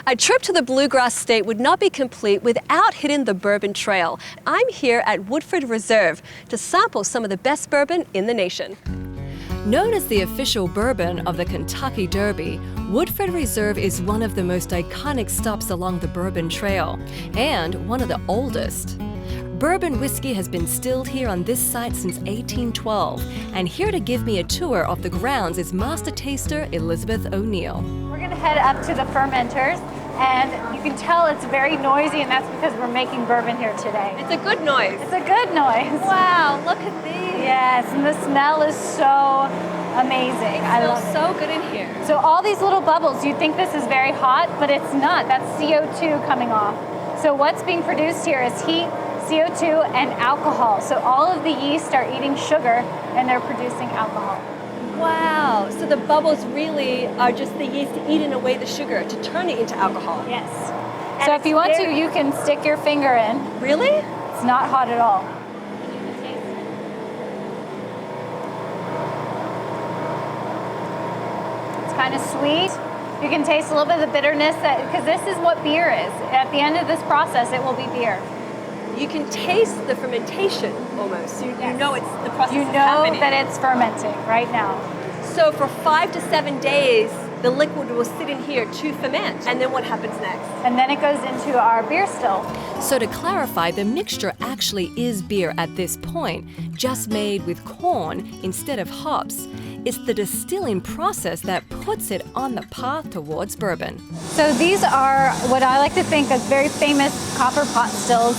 A trip to the Bluegrass State would not be complete without hitting the Bourbon Trail. I'm here at Woodford Reserve to sample some of the best bourbon in the nation. Known as the official bourbon of the Kentucky Derby, Woodford Reserve is one of the most iconic stops along the Bourbon Trail and one of the oldest. Bourbon whiskey has been distilled here on this site since 1812, and here to give me a tour of the grounds is Master Taster Elizabeth O'Neill. We're going to head up to the fermenters, and you can tell it's very noisy, and that's because we're making bourbon here today. It's a good noise. It's a good noise. Wow, look at these. Yes, and the smell is so amazing. It smells so good in here. So all these little bubbles, you'd think this is very hot, but it's not. That's CO2 coming off. So what's being produced here is heat, CO2, and alcohol. So all of the yeast are eating sugar, and they're producing alcohol. Wow, so the bubbles really are just the yeast eating away the sugar to turn it into alcohol. Yes. So if you want to, you can stick your finger in. Really? It's not hot at all. It's kind of sweet. You can taste a little bit of the bitterness, because this is what beer is. At the end of this process, it will be beer. You can taste the fermentation almost. You know it's the process You is know happening. that it's fermenting right now. So for 5 to 7 days, the liquid will sit in here to ferment. And then what happens next? And then it goes into our beer still. So to clarify, the mixture actually is beer at this point, just made with corn instead of hops. It's the distilling process that puts it on the path towards bourbon. So these are what I like to think of very famous copper pot stills.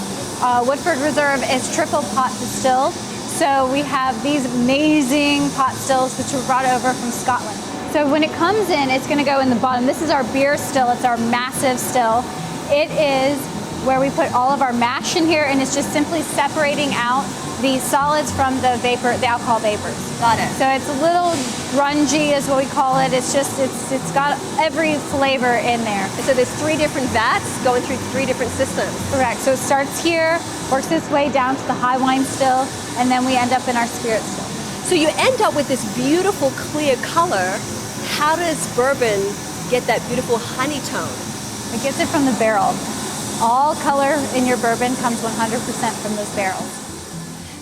Woodford Reserve is triple pot distilled. So we have these amazing pot stills which were brought over from Scotland. So when it comes in, it's going to go in the bottom. This is our beer still. It's our massive still. It is where we put all of our mash in here, and it's just simply separating out the solids from the vapor, the alcohol vapors. Got it. So it's a little grungy is what we call it. It's just, it's got every flavor in there. So there's 3 different vats going through 3 different systems. Correct. So it starts here, works its way down to the high wine still, and then we end up in our spirit still. So you end up with this beautiful clear color. How does bourbon get that beautiful honey tone? It gets it from the barrel. All color in your bourbon comes 100% from those barrels.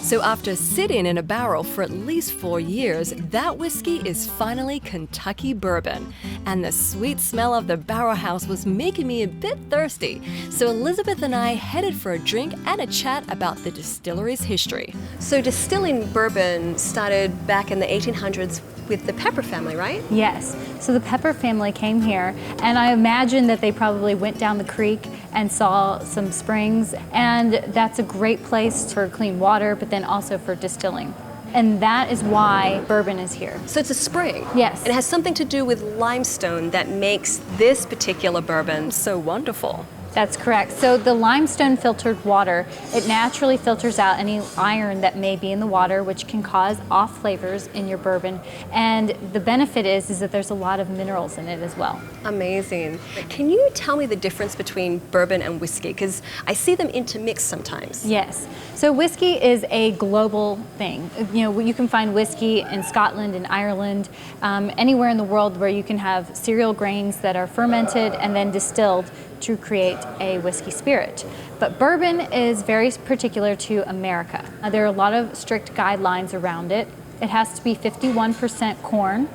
So after sitting in a barrel for at least 4 years, that whiskey is finally Kentucky bourbon. And the sweet smell of the barrel house was making me a bit thirsty. So Elizabeth and I headed for a drink and a chat about the distillery's history. So distilling bourbon started back in the 1800s with the Pepper family, right? Yes. So the Pepper family came here, and I imagine that they probably went down the creek and saw some springs, and that's a great place for clean water, but then also for distilling. And that is why bourbon is here. So it's a spring. Yes. And it has something to do with limestone that makes this particular bourbon so wonderful. That's correct. So the limestone filtered water, it naturally filters out any iron that may be in the water, which can cause off flavors in your bourbon. And the benefit is that there's a lot of minerals in it as well. Amazing. Can you tell me the difference between bourbon and whiskey? Because I see them intermixed sometimes. Yes. So whiskey is a global thing. You know, you can find whiskey in Scotland and Ireland, anywhere in the world where you can have cereal grains that are fermented and then distilled to create a whiskey spirit. But bourbon is very particular to America. There are a lot of strict guidelines around it. It has to be 51% corn.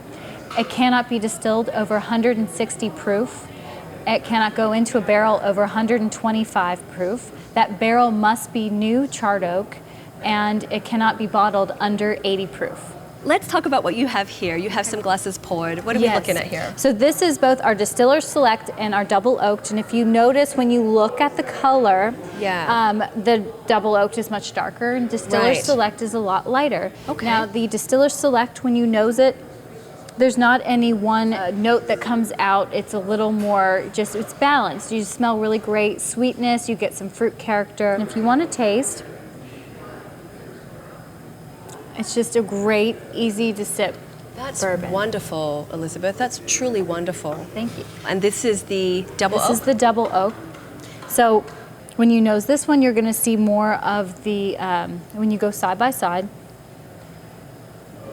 It cannot be distilled over 160 proof. It cannot go into a barrel over 125 proof. That barrel must be new charred oak, and it cannot be bottled under 80 proof. Let's talk about what you have here. You have some glasses poured. What are we looking at here? So this is both our Distiller's Select and our Double Oaked. And if you notice when you look at the color, the Double Oaked is much darker and Distiller's Select is a lot lighter. Okay. Now the Distiller's Select, when you nose it, there's not any one note that comes out. It's a little more, it's balanced. You smell really great sweetness, you get some fruit character. And if you want to taste, it's just a great, easy to sip bourbon. That's wonderful, Elizabeth. That's truly wonderful. Thank you. And this is the double oak? This is the Double Oak. So when you nose this one, you're going to see more of the, when you go side by side,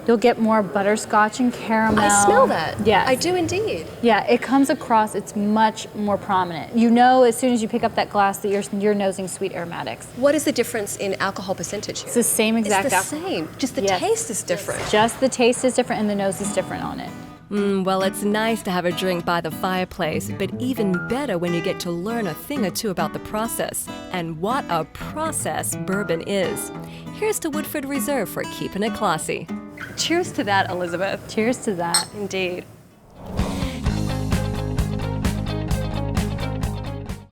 You'll get more butterscotch and caramel. I smell that. Yes. I do indeed. Yeah, it comes across, it's much more prominent. You know as soon as you pick up that glass that you're nosing sweet aromatics. What is the difference in alcohol percentage here? It's the same exact It's the same, just the Yes. taste is different. Just the taste is different and the nose is different on it. Well, it's nice to have a drink by the fireplace, but even better when you get to learn a thing or two about the process. And what a process bourbon is. Here's to Woodford Reserve for keeping it classy. Cheers to that, Elizabeth. Cheers to that. Indeed.